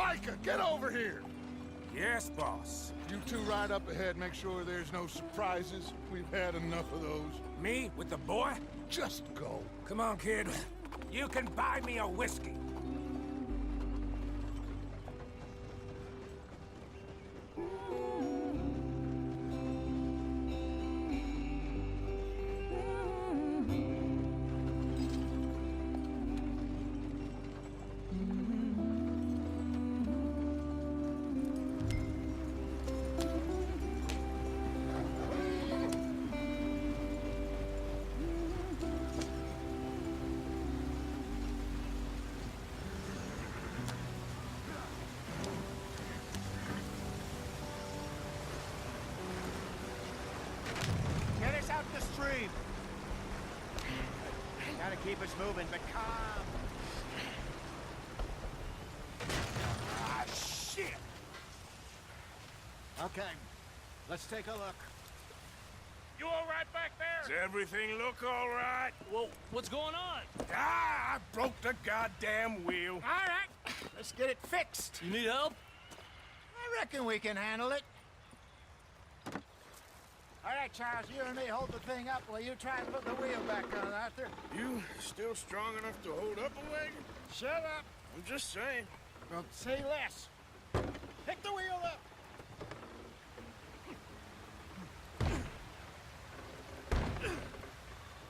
Micah, get over here! Yes, boss. You two ride up ahead, make sure there's no surprises. We've had enough of those. Me with the boy? Just go. Come on, kid. You can buy me a whiskey. Get us out the stream. Gotta keep us moving, but calm. Ah, shit! Okay, let's take a look. You all right back there? Does everything look all right? Well, what's going on? Ah, I broke the goddamn wheel. All right, let's get it fixed. You need help? I reckon we can handle it. All right, Charles, you and me hold the thing up while you try and put the wheel back on, Arthur. You still strong enough to hold up a wagon? Shut up. I'm just saying. Well, say less. Pick the wheel up.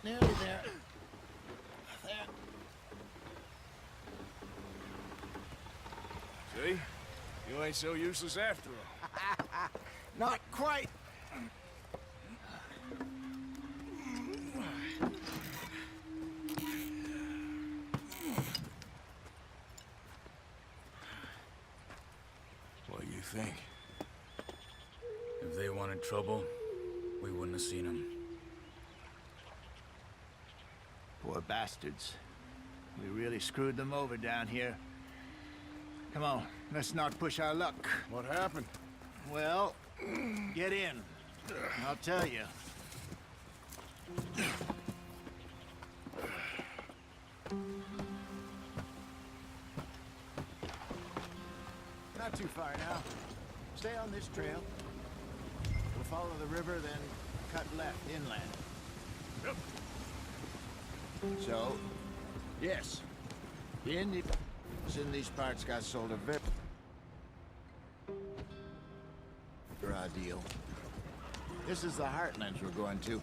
Nearly there. There. See? You ain't so useless after all. Not quite. What do you think? If they wanted trouble, we wouldn't have seen them. Poor bastards. We really screwed them over down here. Come on, let's not push our luck. What happened? Well, get in. I'll tell you. Not too far now. Stay on this trail. We'll follow the river, then cut left inland. Yep. So, yes, the Indians in these parts got sold a very raw deal. This is the heartlands we're going to.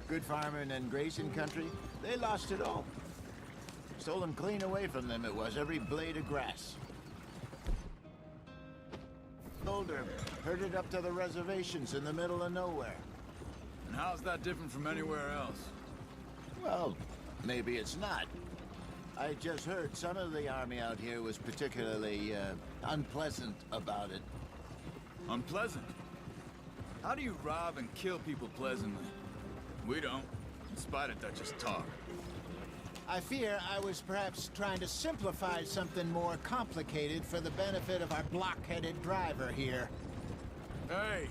Good farming and grazing country, they lost it all. Stolen clean away from them it was, every blade of grass. Older, herded up to the reservations in the middle of nowhere. And how's that different from anywhere else? Well, maybe it's not. I just heard some of the army out here was particularly, unpleasant about it. Unpleasant? How do you rob and kill people pleasantly? We don't, in spite of Dutch's talk. I fear I was perhaps trying to simplify something more complicated for the benefit of our block-headed driver here. Hey,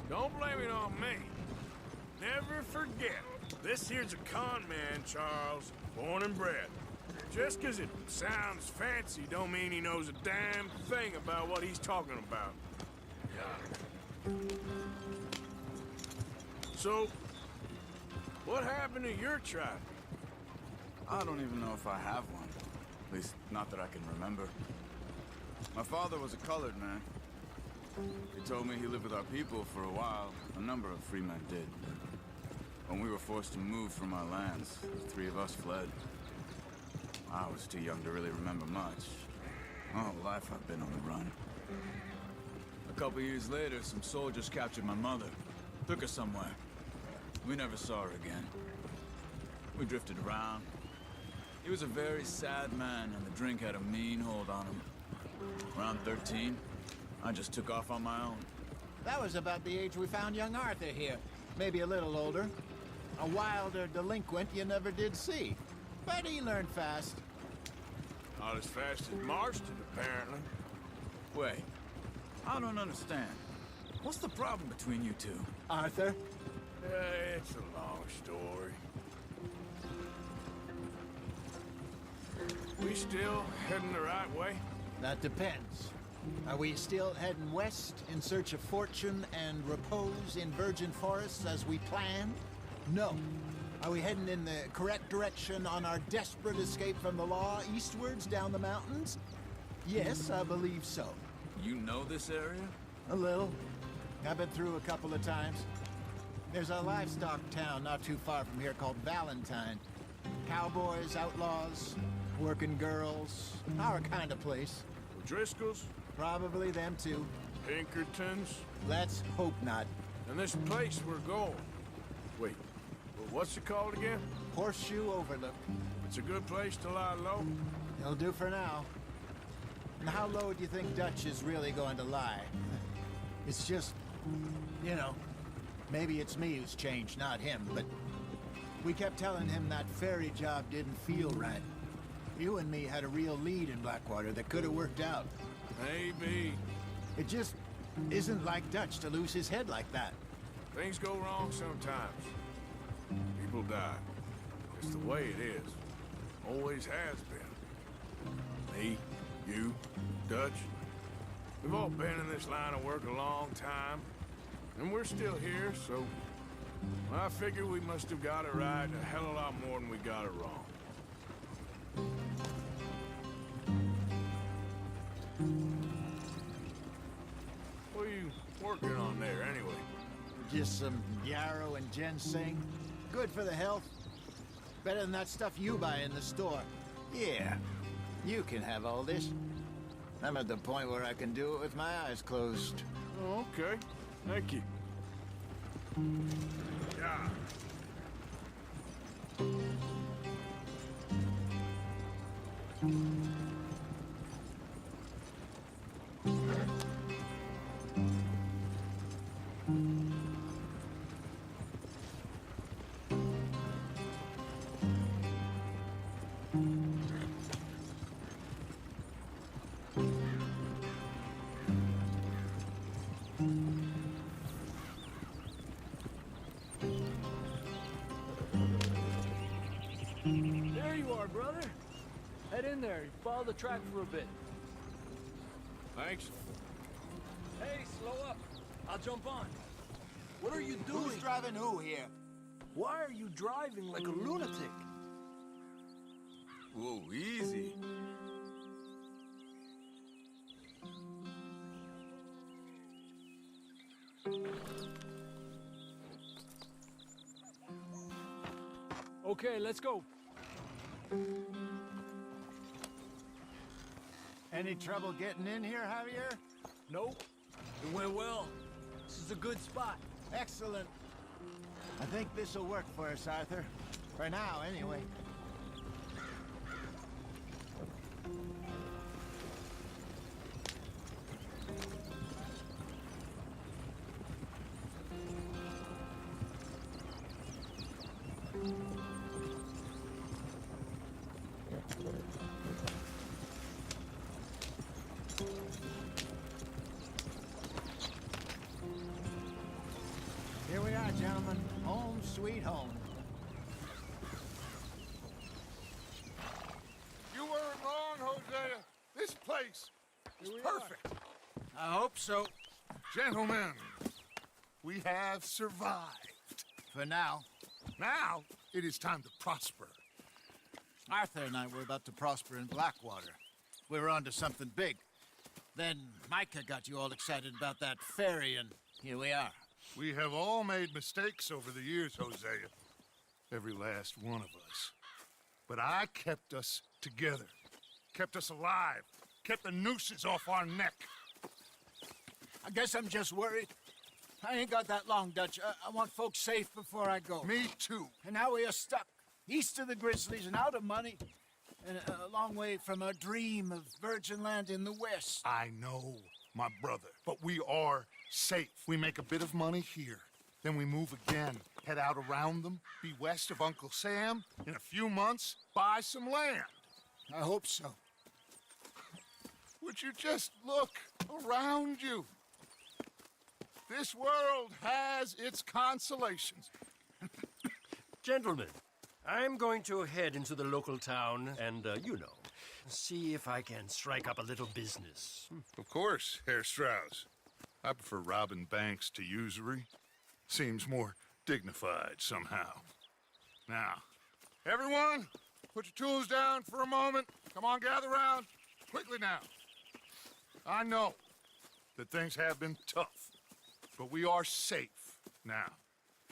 don't blame it on me. Never forget, this here's a con man, Charles, born and bred. Just 'cause it sounds fancy don't mean he knows a damn thing about what he's talking about. So, what happened to your tribe? I don't even know if I have one. At least, not that I can remember. My father was a colored man. He told me he lived with our people for a while. A number of free men did. When we were forced to move from our lands, the three of us fled. I was too young to really remember much. All life I've been on the run. A couple years later, some soldiers captured my mother. Took her somewhere. We never saw her again. We drifted around. He was a very sad man, and the drink had a mean hold on him. Around 13, I just took off on my own. That was about the age we found young Arthur here. Maybe a little older. A wilder delinquent you never did see. But he learned fast. Not as fast as Marston, apparently. Wait, I don't understand. What's the problem between you two? Arthur? It's a long story. We still heading the right way? That depends. Are we still heading west in search of fortune and repose in virgin forests as we planned? No. Are we heading in the correct direction on our desperate escape from the law eastwards down the mountains? Yes, I believe so. You know this area? A little. I've been through a couple of times. There's a livestock town not too far from here called Valentine. Cowboys, outlaws, working girls, our kind of place. Driscoll's, Probably them too. Pinkertons, Let's hope not. and this place we're going. Wait, well, what's it called again? Horseshoe Overlook. It's a good place to lie low. It'll do for now. And how low do you think Dutch is really going to lie? It's just, you know, maybe it's me who's changed, not him, but we kept telling him that ferry job didn't feel right. You and me had a real lead in Blackwater that could have worked out. Maybe. It just isn't like Dutch to lose his head like that. Things go wrong sometimes. People die. It's the way it is. Always has been. Me, you, Dutch. We've all been in this line of work a long time. And we're still here, so... I figure we must have got it right a hell of a lot more than we got it wrong. What are you working on there, anyway? Just some yarrow and ginseng. Good for the health. Better than that stuff you buy in the store. Yeah, you can have all this. I'm at the point where I can do it with my eyes closed. Oh, okay. Thank you. Yeah. There you are, brother. Head in there. Follow the track for a bit. Thanks. Hey, slow up. I'll jump on. What are you doing? Who's driving who here? Why are you driving like a lunatic? Whoa, easy. Okay, let's go. Any trouble getting in here, Javier? Nope. It went well. This is a good spot. Excellent. I think this'll work for us, Arthur. For now, anyway. Here we are, gentlemen. Home sweet home. You weren't wrong, Hosea. This place is perfect. I hope so. Gentlemen, we have survived. For now. Now, it is time to prosper. Arthur and I were about to prosper in Blackwater. We were onto something big. Then Micah got you all excited about that ferry, and here we are. We have all made mistakes over the years, Hosea. Every last one of us. But I kept us together. Kept us alive. Kept the nooses off our neck. I guess I'm just worried. I ain't got that long, Dutch. I want folks safe before I go. Me too. And now we are stuck, east of the Grizzlies and out of money, and a long way from our dream of virgin land in the west. I know, my brother. But we are safe. We make a bit of money here. Then we move again. Head out around them. Be west of Uncle Sam. In a few months, buy some land. I hope so. Would you just look around you? This world has its consolations. Gentlemen, I'm going to head into the local town and, See if I can strike up a little business. Of course, Herr Strauss. I prefer robbing banks to usury. Seems more dignified somehow. Now, everyone, put your tools down for a moment. Come on, gather round. Quickly now. I know that things have been tough, but we are safe now,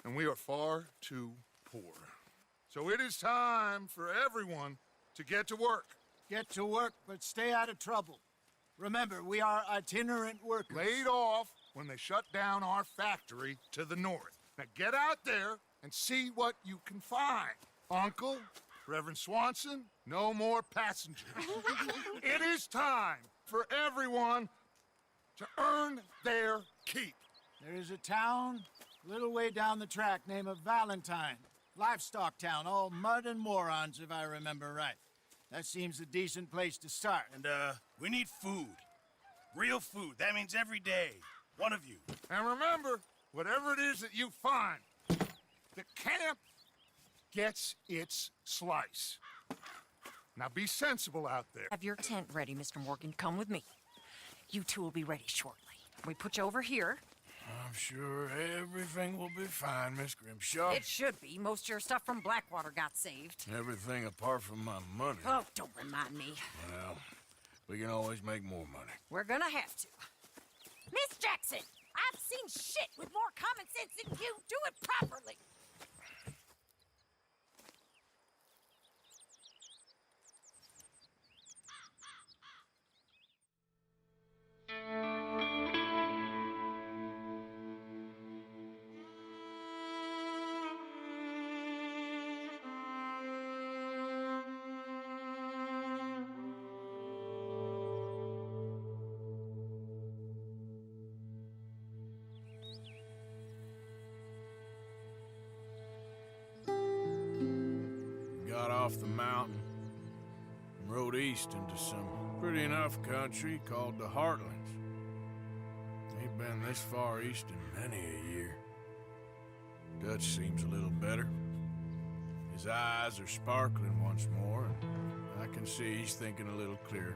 and we are far too poor. So it is time for everyone to get to work. Get to work, but stay out of trouble. Remember, we are itinerant workers. Laid off when they shut down our factory to the north. Now get out there and see what you can find. Uncle, Reverend Swanson, no more passengers. It is time for everyone to earn their keep. There is a town a little way down the track named Valentine. Livestock town, all mud and morons, if I remember right. That seems a decent place to start. And, we need food. Real food. That means every day. One of you. And remember, whatever it is that you find, the camp gets its slice. Now be sensible out there. Have your tent ready, Mr. Morgan. Come with me. You two will be ready shortly. We put you over here. I'm sure everything will be fine, Miss Grimshaw. It should be. Most of your stuff from Blackwater got saved. Everything apart from my money. Oh, don't remind me. Well, we can always make more money. We're gonna have to. Miss Jackson, I've seen shit with more common sense than you. Do it properly. Got off the mountain and rode east into some pretty enough country called the Heartlands. Ain't been this far east in many a year. Dutch seems a little better. His eyes are sparkling once more, and I can see he's thinking a little clearer.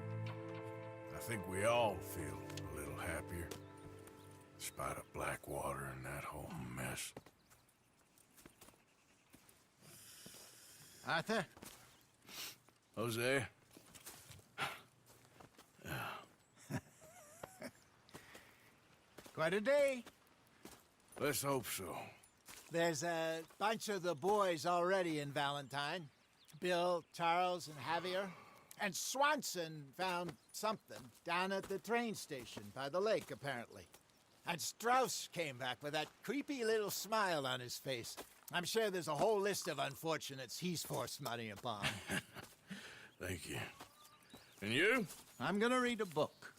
I think we all feel a little happier, in spite of Blackwater and that whole mess. Arthur? Jose? Quite a day. Let's hope so. There's a bunch of the boys already in Valentine. Bill, Charles, and Javier. And Swanson found something down at the train station by the lake, apparently. And Strauss came back with that creepy little smile on his face. I'm sure there's a whole list of unfortunates he's forced money upon. Thank you. And you? I'm gonna read a book.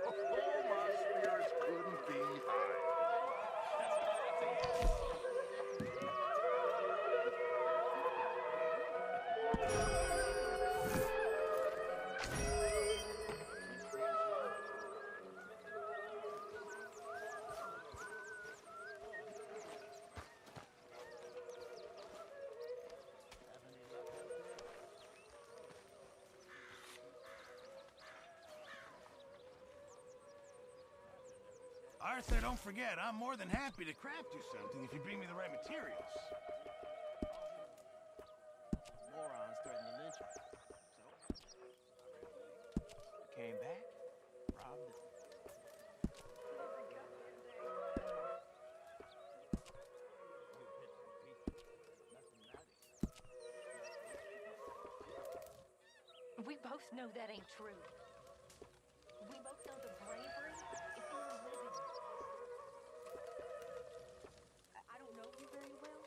Oh, my spirits couldn't be higher. Arthur, don't forget, I'm more than happy to craft you something if you bring me the right materials. Morons threatened to lynch me. So, I came back, robbed them. We both know that ain't true. We both know the bravery is in the living. I don't know you very well,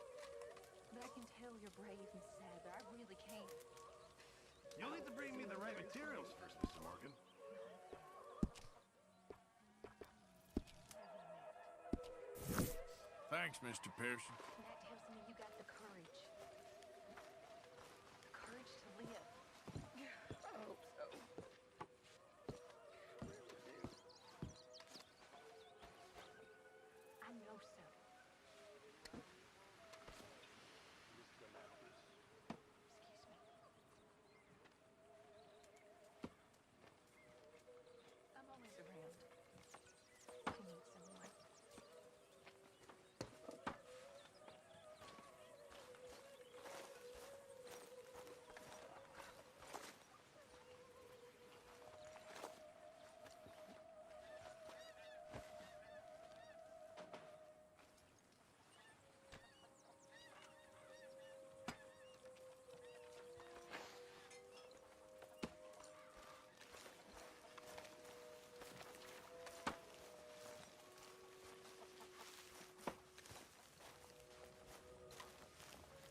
but I can tell you're brave and sad, but I really can't. You'll need to bring me the right materials first, Mr. Morgan. Thanks, Mr. Pearson. That tells me you got the courage. The courage to live. I hope so. I know so. Excuse me. I'm always around. If you need someone.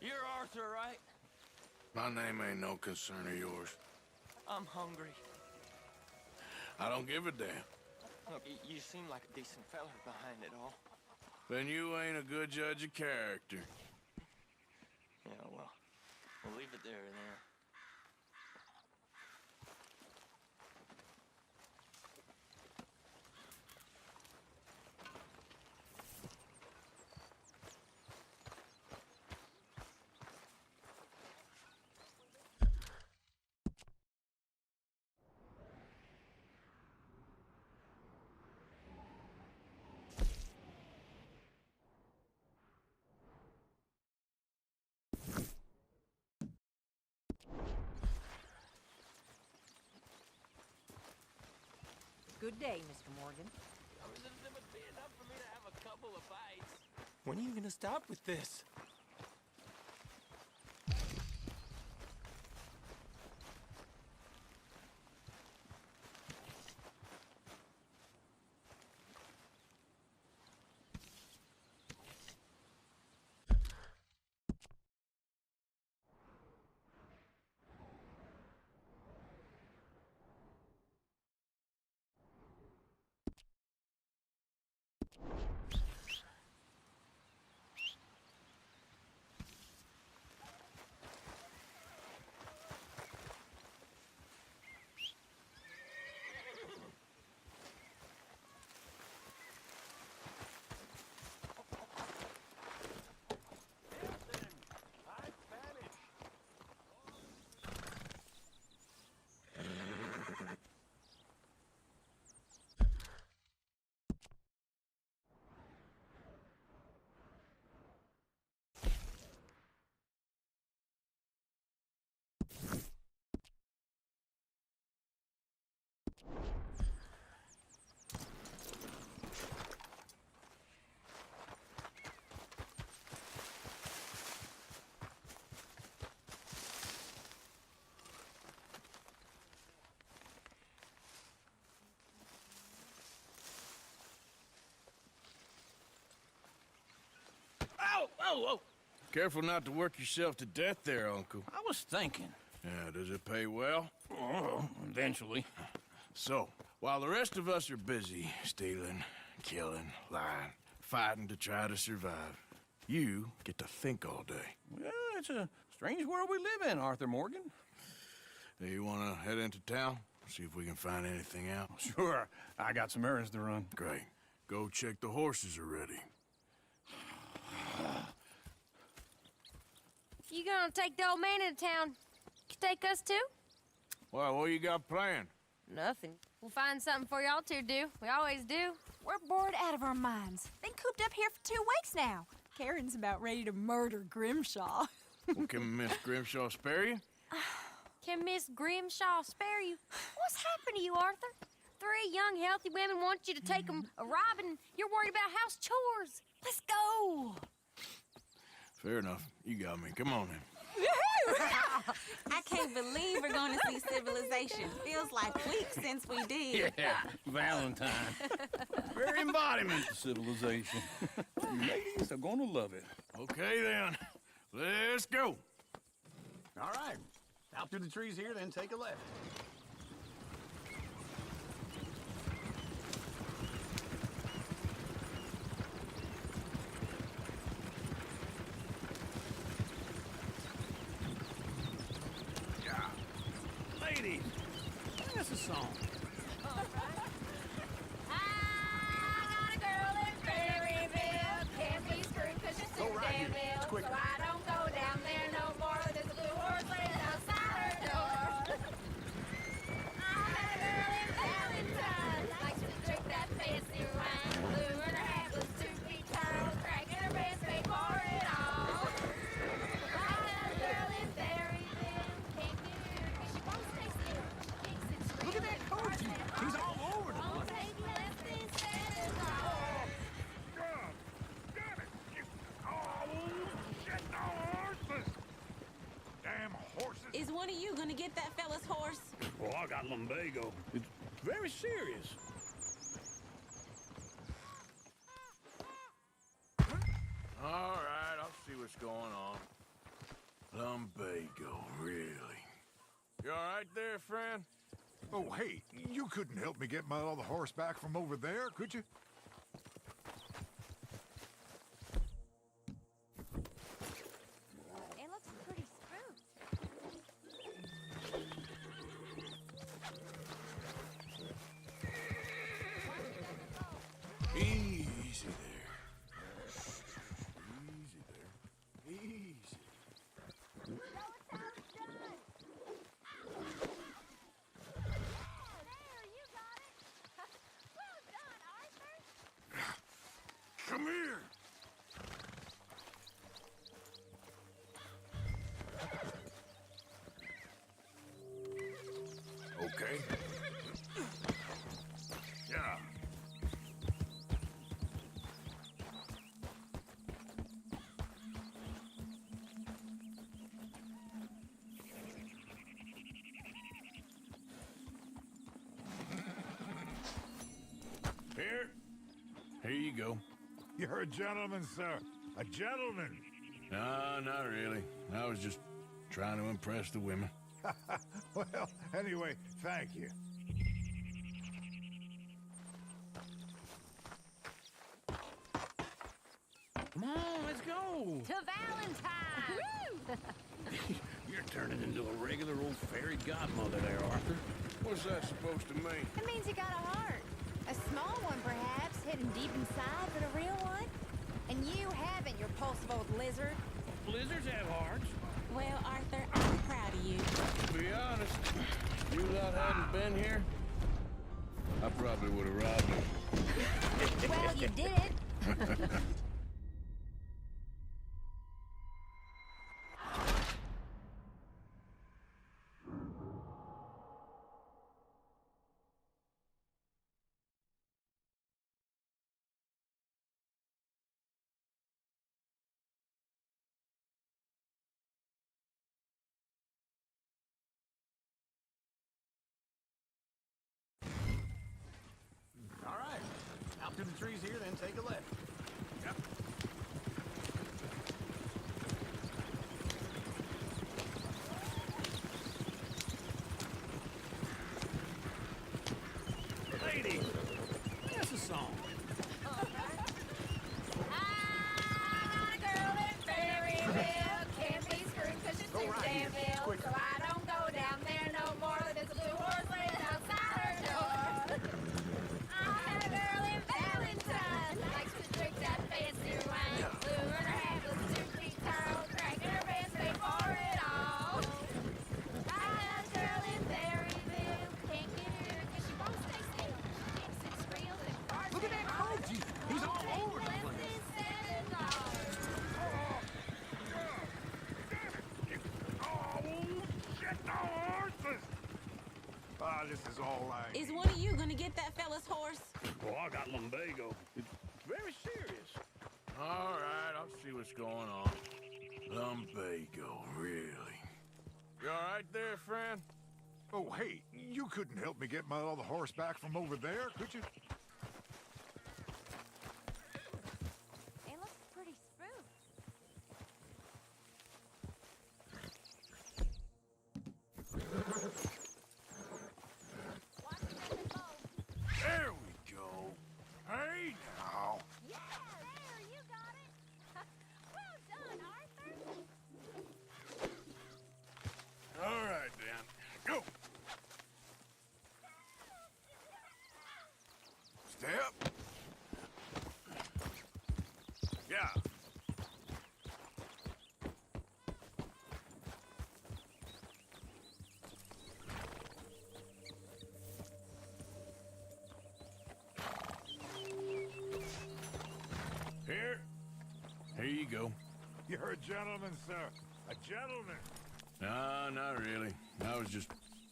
You're Arthur, right? My name ain't no concern of yours. I'm hungry. I don't give a damn. Look, you seem like a decent fella behind it all. Then you ain't a good judge of character. Yeah, well, we'll leave it there then. Good day, Mr. Morgan. Enough for me to have a couple of bites. When are you gonna stop with this? Whoa! Careful not to work yourself to death there, Uncle. I was thinking. Yeah, does it pay well? Oh, eventually. So, while the rest of us are busy stealing, killing, lying, fighting to try to survive, you get to think all day. Yeah, it's a strange world we live in, Arthur Morgan. Do you want to head into town? See if we can find anything out? Sure, I got some errands to run. Great. Go check the horses are ready. You gonna take the old man into town? You take us too? Well, what you got planned? Nothing. We'll find something for y'all to do. We always do. We're bored out of our minds. Been cooped up here for 2 weeks now. Karen's about ready to murder Grimshaw. Well, can Miss Grimshaw spare you? Can Miss Grimshaw spare you? What's happened to you, Arthur? 3 young, healthy women want you to take them a robbing. You're worried about house chores. Let's go. Fair enough. You got me. Come on then. I can't believe we're going to see civilization. Feels like weeks since we did. Yeah, Valentine. Very embodiment of civilization. You ladies are gonna love it. Okay then. Let's go. All right. Out through the trees here, then take a left. Ladies, sing us a song. I got a girl in Berryville. Can't be screwed 'cause she's too damn ill. So I don't go down there no more. There's a blue horse laying outside her door. I had a girl in Valentine. Likes to drink that fancy wine. Blue in her hat was 2 feet tall. Cracking her best made for it all. I had a girl in Berryville. Can't get her 'cause she won't stay still. She kicks and screams. Look at that coach. He's all over the place. Damn it! Shit, no horses! Damn horses! Is one of you going to get that fella's horse? Oh, I got lumbago. It's very serious. All right, I'll see what's going on. Lumbago, really? You all right there, friend? Oh, hey, you couldn't help me get my other horse back from over there, could you? It looks pretty spooked. Easy there. Easy there. Easy. Come here. Okay. Yeah. Here you go. You're a gentleman, sir. A gentleman. No, not really. I was just trying to impress the women. Well, anyway, thank you. Come on, let's go. To Valentine! You're turning into a regular old fairy godmother there, Arthur. What's that supposed to mean? It means you got a heart. A small one, perhaps, hidden deep inside, but a real one. And you haven't, you repulsive old lizard. Blizzards have hearts. Well, Arthur, I'm proud of you. To be honest, if you lot hadn't been here, I probably would have robbed him. Well, you did. All right. Out through the trees here, then take a left. Yep. lumbago. It's very serious. All right, I'll see what's going on. Lumbago, really? You all right there, friend? Oh, hey, you couldn't help me get my other horse back from over there, could you? It looks pretty smooth. There we go. Hey, now. Yeah, there, you got it. Well done, Arthur. All right, then. Go. Step. Yeah. Here you go. You're a gentleman, sir. A gentleman. No, not really. I was just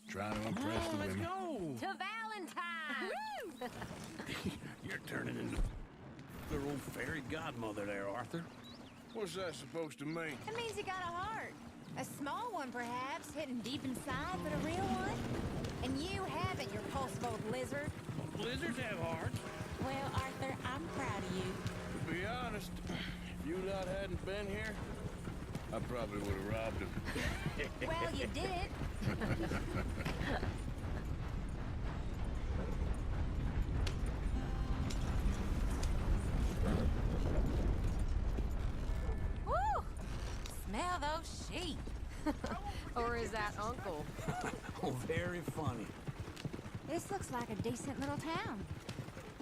trying to impress the women. Go! To Valentine. You're turning into their old fairy godmother there, Arthur. What's that supposed to mean? That means you got a heart. A small one, perhaps, hidden deep inside, but a real one. And you haven't, you repulsive old lizard. Lizards have hearts. Well, Arthur, I'm proud of you. To be honest, if you lot hadn't been here, I probably would have robbed him. Well, you did. Woo! Smell those sheep. Or is that Uncle? Oh, very funny. This looks like a decent little town.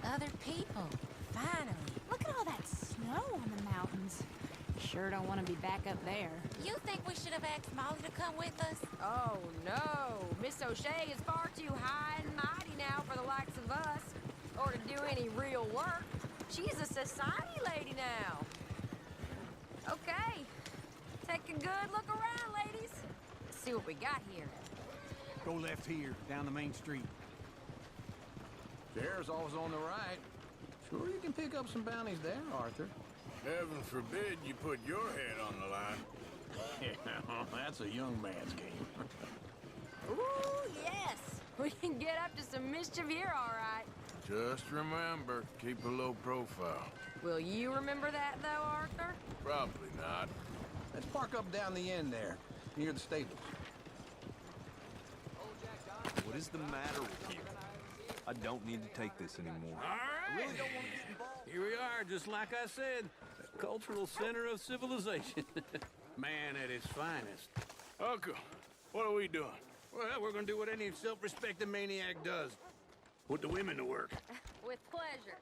Other people. Finally. Look at all that snow on the mountains. Sure don't want to be back up there. You think we should have asked Molly to come with us? Oh, no. Miss O'Shea is far too high and mighty now for the likes of us. Or to do any real work. She's a society lady now. Okay. Take a good look around, ladies. See what we got here. Go left here, down the main street. Sheriff's always on the right. Sure you can pick up some bounties there, Arthur. Heaven forbid you put your head on the line. Yeah, that's a young man's game. Ooh, yes. We can get up to some mischief here, all right. Just remember, keep a low profile. Will you remember that, though, Arthur? Probably not. Let's park up down the end there, near the stables. What is the matter with you? I don't need to take this anymore. All right. Here we are, just like I said. The cultural center of civilization. Man at its finest. Uncle, what are we doing? Well, we're gonna do what any self-respecting maniac does. Put the women to work. With pleasure.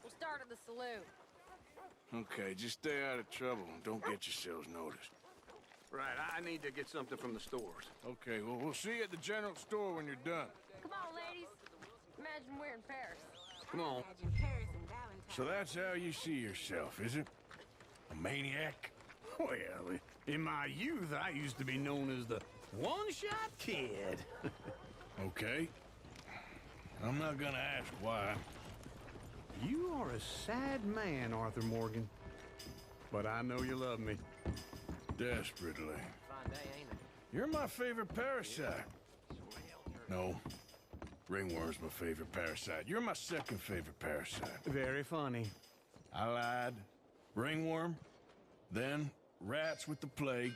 We'll start at the saloon. Okay, just stay out of trouble and don't get yourselves noticed. Right, I need to get something from the stores. Okay, well, we'll see you at the general store when you're done. Come on, ladies. Imagine we're in Paris. Come on. So that's how you see yourself, is it? A maniac? Well, in my youth, I used to be known as the one-shot kid. Okay. I'm not gonna ask why. You are a sad man, Arthur Morgan. But I know you love me. Desperately. Fine day, ain't it? You're my favorite parasite. No. Ringworm's my favorite parasite. You're my second favorite parasite. Very funny. I lied. Ringworm, then rats with the plague,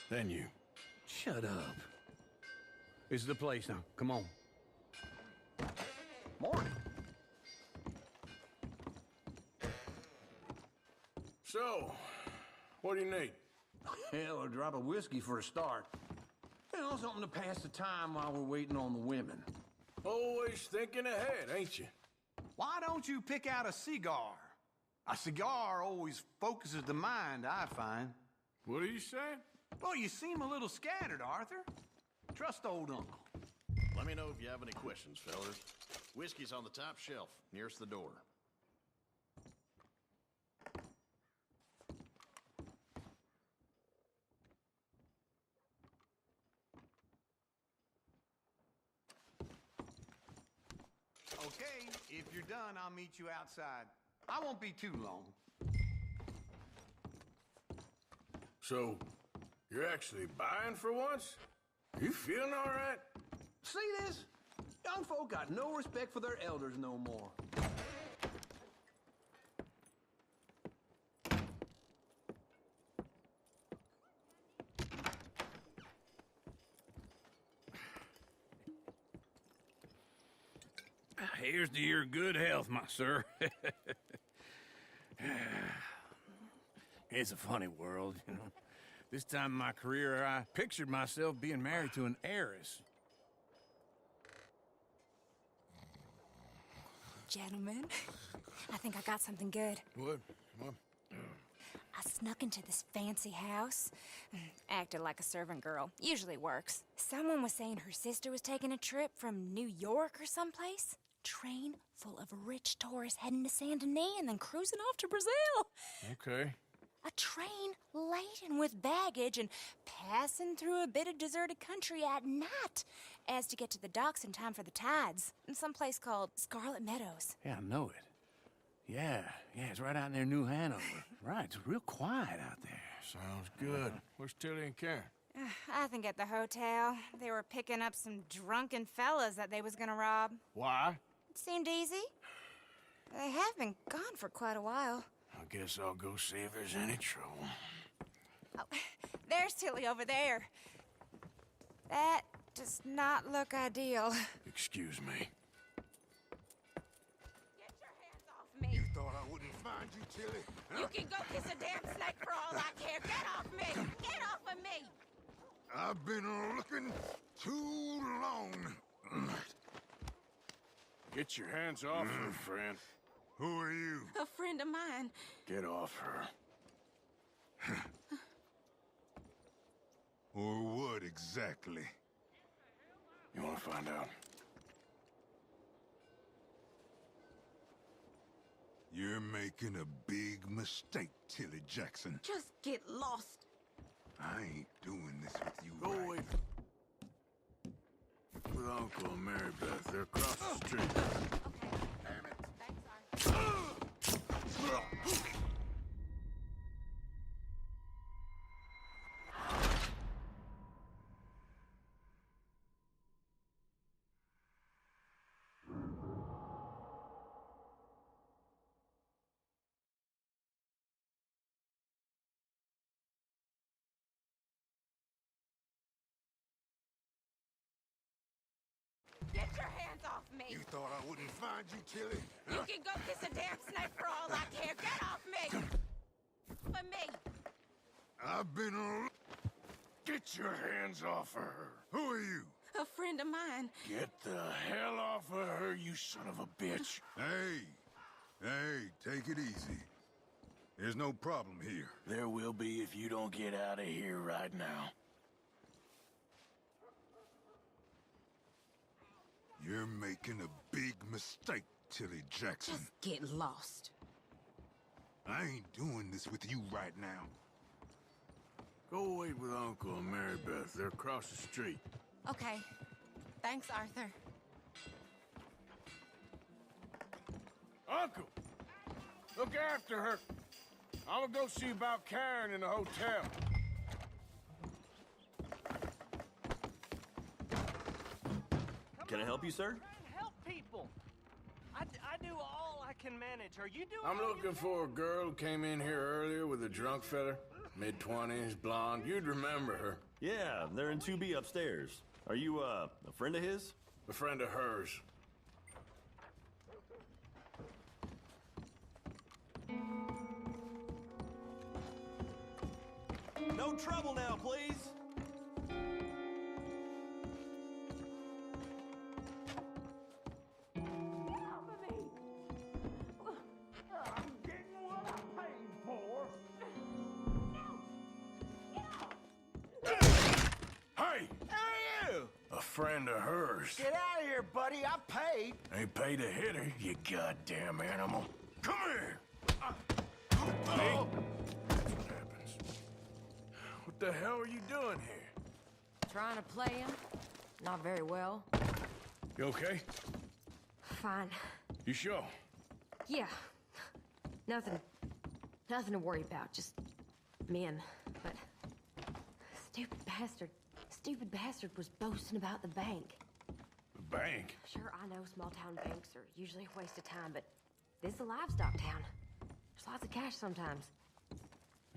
then you. Shut up. This is the place now. Come on. Morgan. So, what do you need? Hell, a drop of whiskey for a start. You know, something to pass the time while we're waiting on the women. Always thinking ahead, ain't you? Why don't you pick out a cigar? A cigar always focuses the mind, I find. What are you saying? Well, you seem a little scattered, Arthur. Trust old uncle. Let me know if you have any questions, fellas. Whiskey's on the top shelf, nearest the door. Okay, if you're done. done, I'll meet you outside. I won't be too long. So, you're actually buying for once? You feeling all right? See this? Young folk got no respect for their elders no more. Here's to your good health, my sir. It's a funny world, you know. This time in my career, I pictured myself being married to an heiress. Gentlemen, I think I got something good. What? I snuck into this fancy house, acted like a servant girl. Usually works. Someone was saying her sister was taking a trip from New York or someplace. Train full of rich tourists heading to Saint Denis and then cruising off to Brazil. Okay. A train laden with baggage and passing through a bit of deserted country at night as to get to the docks in time for the tides in some place called Scarlet Meadows. Yeah, I know it. Yeah, it's right out near New Hanover. Right, it's real quiet out there. Sounds good. Where's Tilly and Karen? I think at the hotel. They were picking up some drunken fellas that they was gonna rob. Why? It seemed easy. They have been gone for quite a while. I guess I'll go see if there's any trouble. Oh, there's Tilly over there. That does not look ideal. Excuse me. Get your hands off me. You thought I wouldn't find you, Tilly? You can go kiss a damn snake for all I care. Get off me! Get off of me! I've been looking too long. Get your hands off her, friend. Who are you? A friend of mine. Get off her. Or what exactly? You want to find out? You're making a big mistake, Tilly Jackson. Just get lost. I ain't doing this with you. Go right. away. With Uncle and Mary Beth, they're across the street. Okay. Damn it. Thanks, Arthur. Get your hands off me! You thought I wouldn't find you, Tilly? You can go kiss a damn snake for all I care. Get off me! For me! I've been Get your hands off of her. Who are you? A friend of mine. Get the hell off of her, you son of a bitch. Hey, take it easy. There's no problem here. There will be if you don't get out of here right now. You're making a big mistake, Tilly Jackson. Just get lost. I ain't doing this with you right now. Go wait with Uncle and Mary Beth. They're across the street. Okay. Thanks, Arthur. Uncle! Look after her. I'm gonna go see about Karen in the hotel. Can I help you, sir? Help people. I do all I can manage. Are you doing? I'm looking for a girl who came in here earlier with a drunk fella. Mid-20s, blonde. You'd remember her. Yeah, they're in 2B upstairs. Are you, a friend of his? A friend of hers. No trouble now, please. Hey! Who are you? A friend of hers. Get out of here, buddy. I paid. Ain't paid to hit her, you goddamn animal. Come here! See? That's what happens. What the hell are you doing here? Trying to play him. Not very well. You okay? Fine. You sure? Yeah. Nothing to worry about, just men. But stupid bastard was boasting about the bank. The bank? Sure, I know small town banks are usually a waste of time, but this is a livestock town. There's lots of cash sometimes.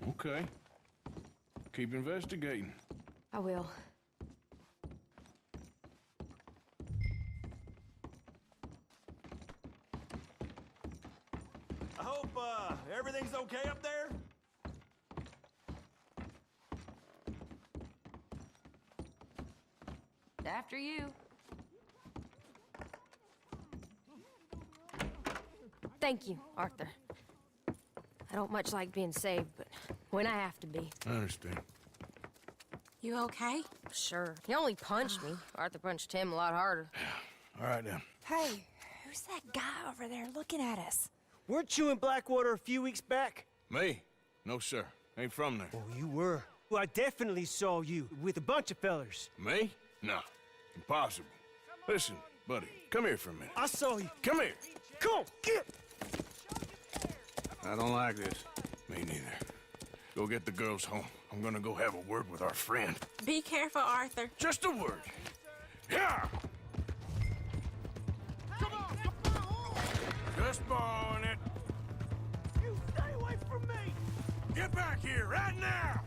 Okay. Keep investigating. I will. I hope, everything's okay up there? After you. Thank you, Arthur. I don't much like being saved, but when I have to be. I understand. You okay? Sure. He only punched me. Arthur punched him a lot harder. All right, then. Hey, who's that guy over there looking at us? Weren't you in Blackwater a few weeks back? Me? No, sir. Ain't from there. Oh, you were. Well, I definitely saw you with a bunch of fellers. Me? No. Impossible. Listen, buddy, come here for a minute. I saw you. Come here. Come on, get! I don't like this. Me neither. Go get the girls home. I'm gonna go have a word with our friend. Be careful, Arthur. Just a word. Yeah! Just borrowing it. You stay away from me! Get back here right now!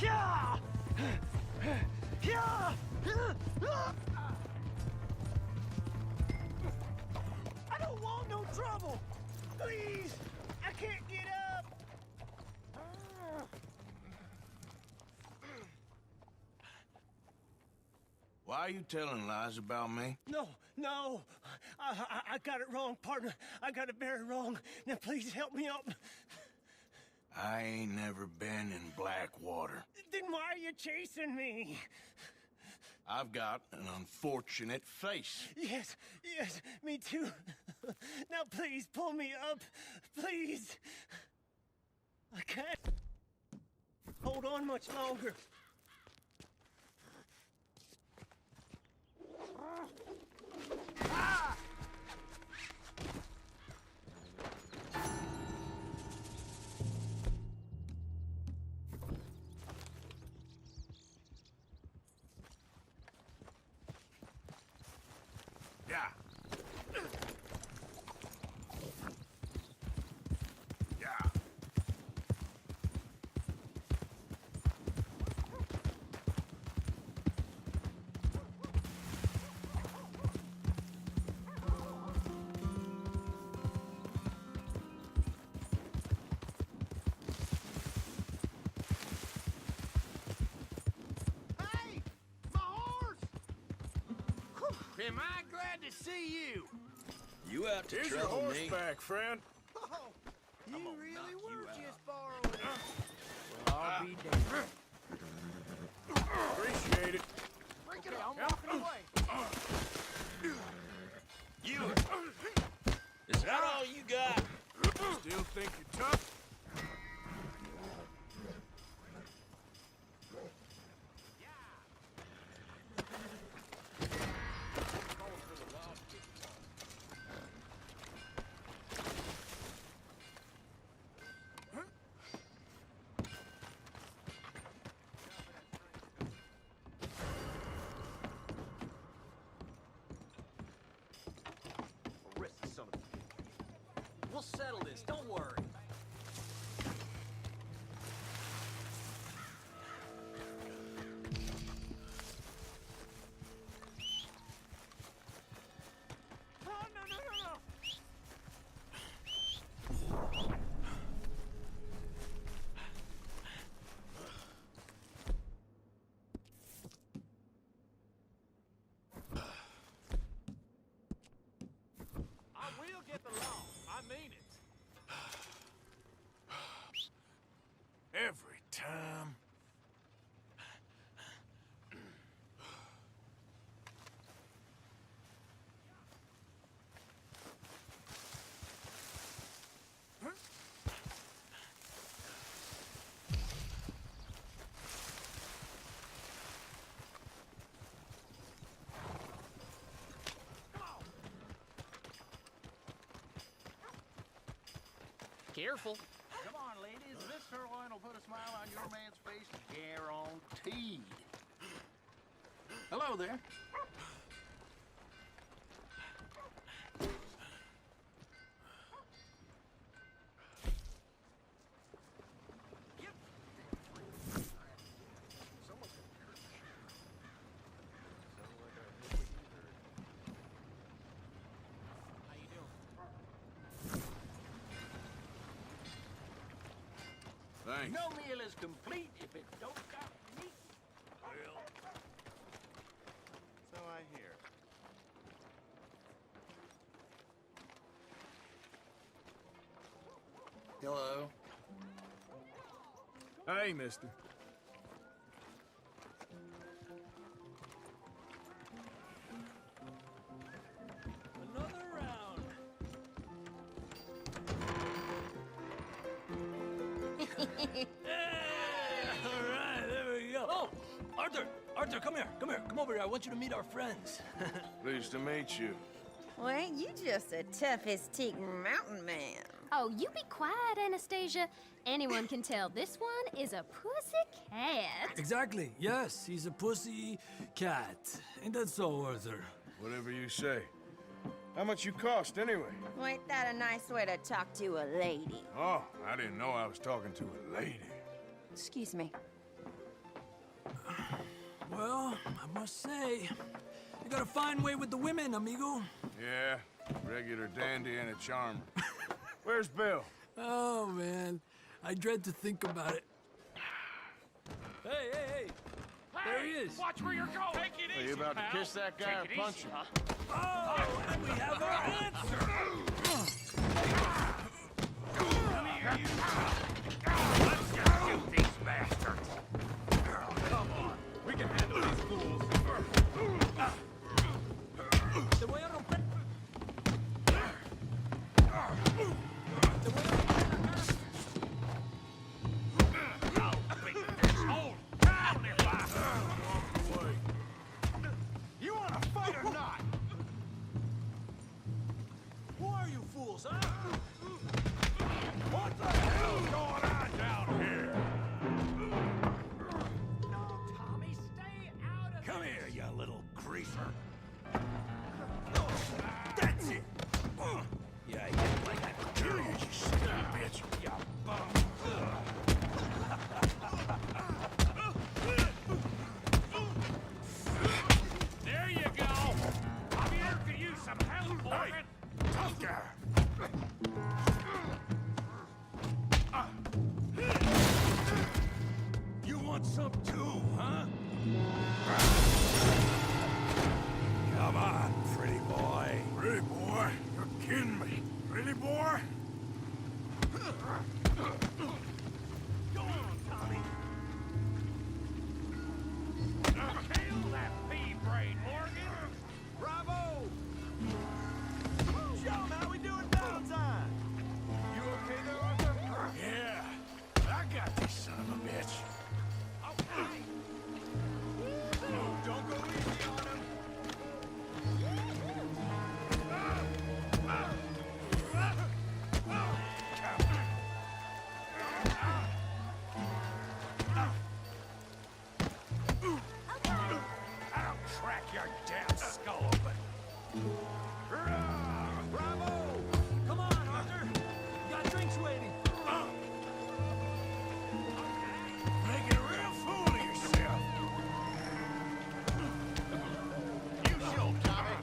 Yeah! Yeah! I don't want no trouble! Please! I can't get up! Why are you telling lies about me? No! I got it wrong, partner. I got it very wrong. Now please help me up. I ain't never been in Blackwater. Then why are you chasing me? I've got an unfortunate face. Yes, me too. Now please pull me up. Please. I can't hold on much longer. Ah! Yeah. Yeah. Hey! My horse! Am I glad to see you? You out to Here's your trouble me? horseback, friend. Oh, you really were just borrowing it. Well, I'll be damned. Appreciate it. Break it up. I'm walking away. You! Is that all you got? Still think you're tough? Arrest the son of a bitch. We'll settle this, don't worry. Oh, no! I will get the law. I mean it. Every time. Careful. Come on, ladies. This sirloin will put a smile on your man's face, guaranteed. Hello there. Thanks. No meal is complete if it don't got meat. Well, So I hear. Hello. hey, mister. Another round. All right, there we go. Oh, Arthur, Arthur, come here, come over here. I want you to meet our friends. Pleased to meet you. Well, ain't you just a toughest teak mountain man? Oh, you be quiet, Anastasia. Anyone can tell this one is a pussy cat. Exactly. Yes, he's a pussy cat. Ain't that so, Arthur? Whatever you say. How much you cost, anyway? Well, ain't that a nice way to talk to a lady? Oh, I didn't know I was talking to a lady. Excuse me. Well, I must say, you got a fine way with the women, amigo. Yeah, regular dandy and a charmer. Where's Bill? Oh, man. I dread to think about it. Hey! There he is. Watch where you're going. Take it Are you about to kiss that guy or punch him? Oh, and we have our answer. Come here, you. Let's just shoot these bastards. Come on. We can handle these fools. Te voy a romper. You want to fight or not? Who are you fools, huh? What the hell's going on down here? No, Tommy, stay out of Come here, you little greaser. That's it. Yeah, you like I could kill you, you stupid bitch. You bum. There you go. Javier could use some help, Morgan. Tough guy. You want some too, huh? Come on, pretty boy. Pretty boy? You're kidding me. Pretty boy? Go on, Tommy. Kill that pea brain, Morgan. Bravo! Show 'em how we do in Valentine. You okay there, Arthur? Yeah. I got this son of a bitch. Okay. Don't go easy on him. I'll crack your damn skull open. Bravo! Come on, Arthur. You got drinks waiting. Making a real fool of yourself. You show, Tommy.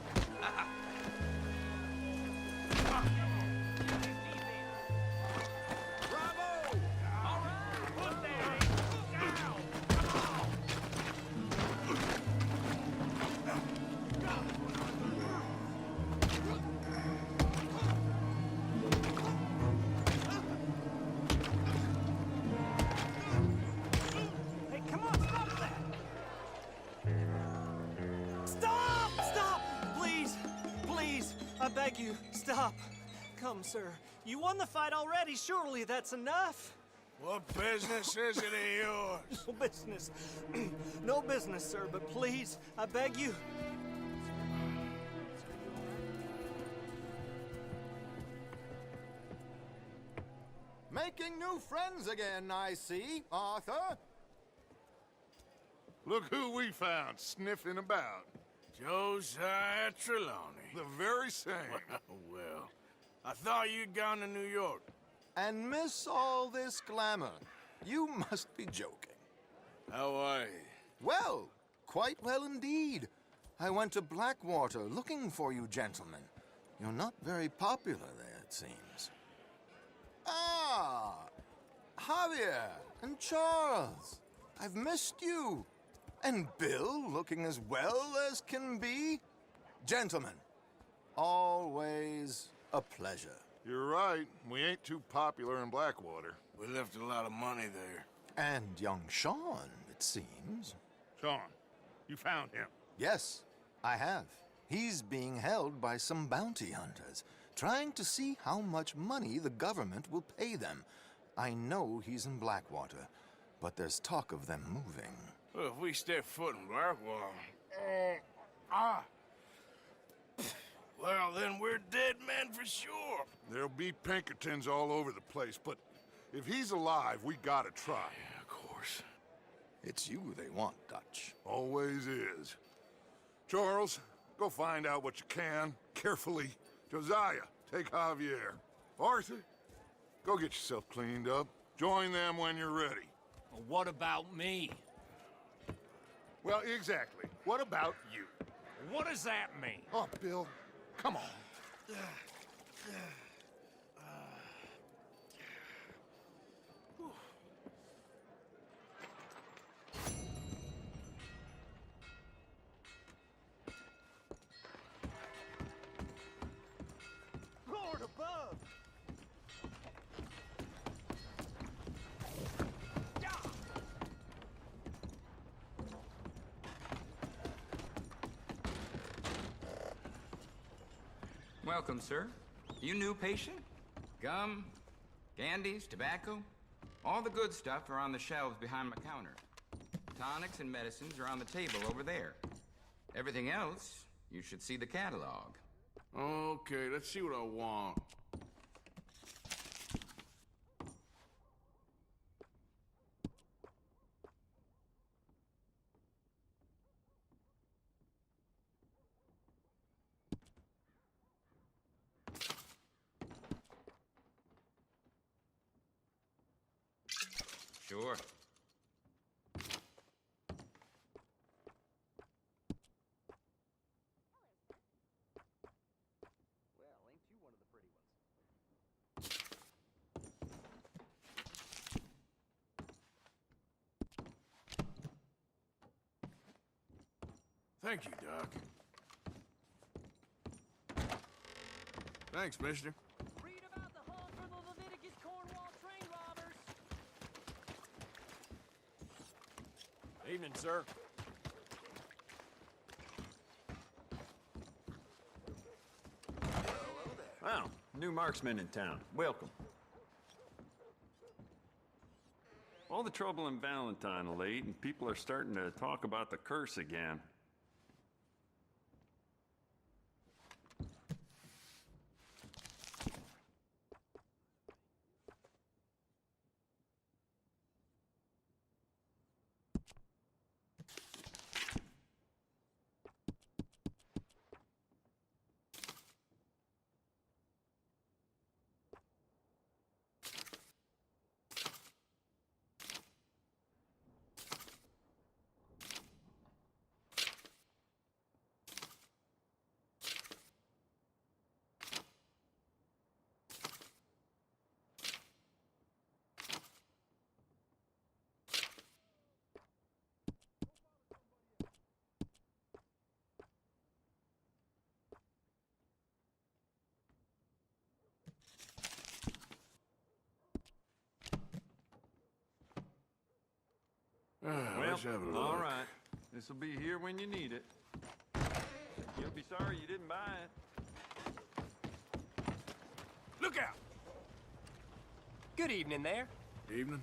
Bravo! All right. Put that down. Hey, come on, stop that! Stop! Stop! Please! Please! I beg you, stop. Come, sir. You won the fight already. Surely that's enough. What business is it of yours? No business. No business, sir, but please, I beg you. Making new friends again, I see, Arthur. Look who we found sniffing about. Josiah Trelawney. The very same. Well, I thought you'd gone to New York. And miss all this glamour. You must be joking. How are you? Well, quite well indeed. I went to Blackwater looking for you gentlemen. You're not very popular there, it seems. Ah! Javier and Charles. I've missed you. And Bill looking as well as can be. Gentlemen, always a pleasure. You're right. We ain't too popular in Blackwater. We left a lot of money there. And young Sean, it seems. Sean, you found him? Yes, I have. He's being held by some bounty hunters, trying to see how much money the government will pay them. I know he's in Blackwater, but there's talk of them moving. Well, if we step foot in Blackwater... Well, then we're dead men for sure. There'll be Pinkertons all over the place, but if he's alive, we gotta try. Yeah, of course. It's you they want, Dutch. Always is. Charles, go find out what you can, carefully. Josiah, take Javier. Arthur, go get yourself cleaned up. Join them when you're ready. Well, what about me? Well, exactly. What about you? What does that mean? Oh, Bill, come on. Lord above! Welcome, sir. You new patient? Gum, candies, tobacco? All the good stuff are on the shelves behind my counter. Tonics and medicines are on the table over there. Everything else, you should see the catalog. Okay, let's see what I want. Sure. Thank you, Doc. Thanks, mister. Read about the hunt for the Leviticus Cornwall train robbers. Evening, sir. Wow, new marksman in town. Welcome. All the trouble in Valentine late, and people are starting to talk about the curse again. Let's have a look. All right. This will be here when you need it. You'll be sorry you didn't buy it. Look out! Good evening there. Evening.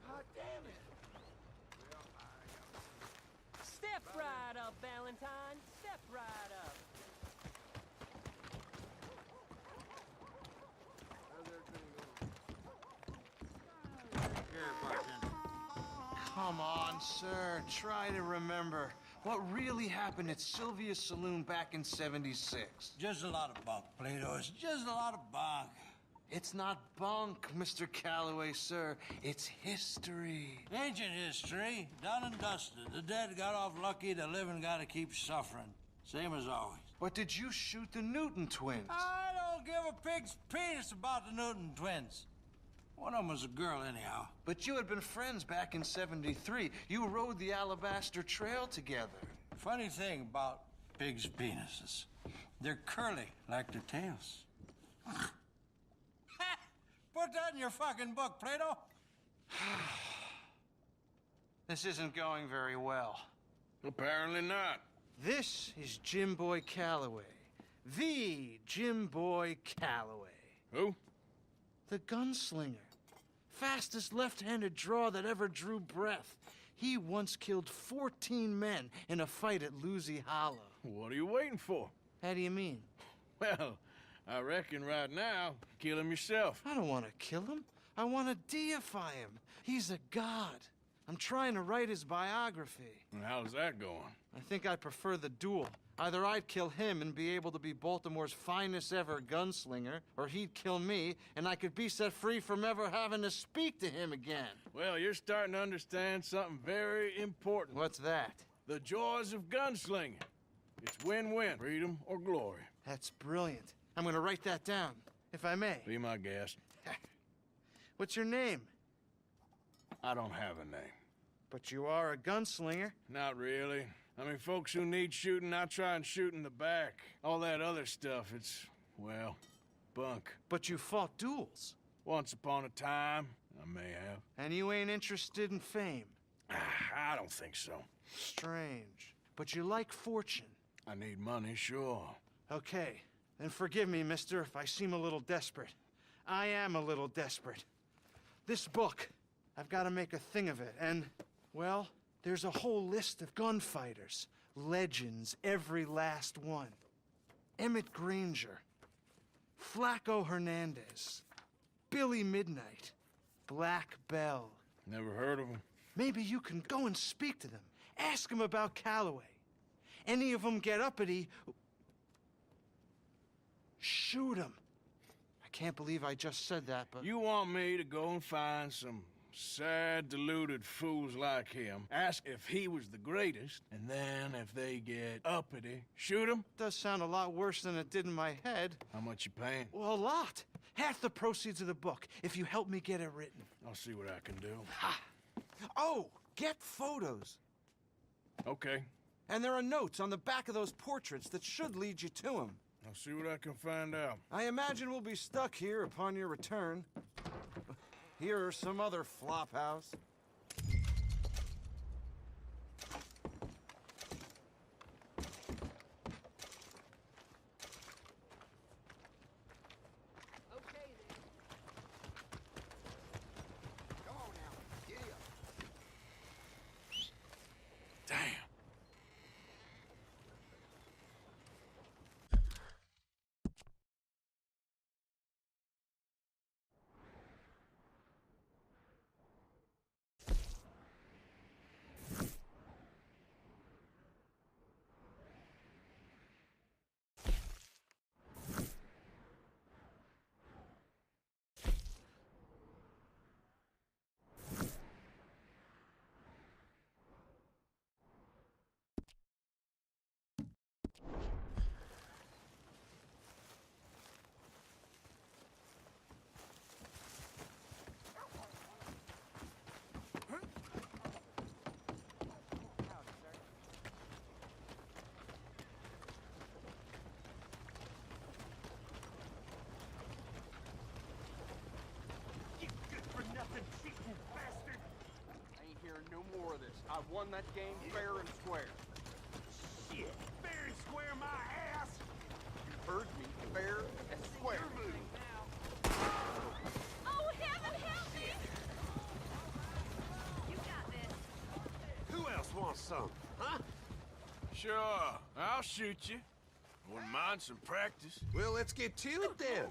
God damn it! Come on, sir. Try to remember what really happened at Sylvia's Saloon back in '76. Just a lot of bunk, Plato. It's just a lot of bunk. It's not bunk, Mr. Calloway, sir. It's history. Ancient history, done and dusted. The dead got off lucky, the living gotta keep suffering. Same as always. But did you shoot the Newton twins? I don't give a pig's penis about the Newton twins. One of them was a girl, anyhow. But you had been friends back in '73. You rode the Alabaster Trail together. Funny thing about pigs' penises. They're curly, like their tails. Put that in your fucking book, Plato. This isn't going very well. Apparently not. This is Jim Boy Calloway. The Jim Boy Calloway. Who? The gunslinger. Fastest left-handed draw that ever drew breath. He once killed 14 men in a fight at Lucy Hollow. What are you waiting for? How do you mean? Well, I reckon right now, kill him yourself. I don't want to kill him. I want to deify him. He's a god. I'm trying to write his biography. And how's that going? I think I prefer the duel. Either I'd kill him and be able to be Baltimore's finest ever gunslinger, or he'd kill me and I could be set free from ever having to speak to him again. Well, you're starting to understand something very important. What's that? The joys of gunslinging. It's win-win, freedom or glory. That's brilliant. I'm gonna write that down, if I may. Be my guest. What's your name? I don't have a name. But you are a gunslinger. Not really. I mean, folks who need shooting, I try and shoot in the back. All that other stuff, it's, well, bunk. But you fought duels. Once upon a time, I may have. And you ain't interested in fame. I don't think so. Strange. But you like fortune. I need money, sure. Okay. Then forgive me, mister, if I seem a little desperate. I am a little desperate. This book, I've got to make a thing of it, and, well, there's a whole list of gunfighters. Legends, every last one. Emmett Granger. Flaco Hernandez. Billy Midnight. Black Bell. Never heard of them. Maybe you can go and speak to them. Ask them about Calloway. Any of them get uppity, shoot them. I can't believe I just said that, but... You want me to go and find some sad, deluded fools like him, ask if he was the greatest, and then if they get uppity, shoot him? Does sound a lot worse than it did in my head. How much you paying? Well, a lot. Half the proceeds of the book, if you help me get it written. I'll see what I can do. Ha! Oh, get photos. Okay. And there are notes on the back of those portraits that should lead you to him. I'll see what I can find out. I imagine we'll be stuck here upon your return. Here or some other flophouse. More of this. I won that game fair and square. Shit! Fair and square my ass! You heard me. Fair and square. Oh, heaven help me! You got this. Who else wants some? Huh? Sure. I'll shoot you. Wouldn't mind some practice. Well, let's get to it then.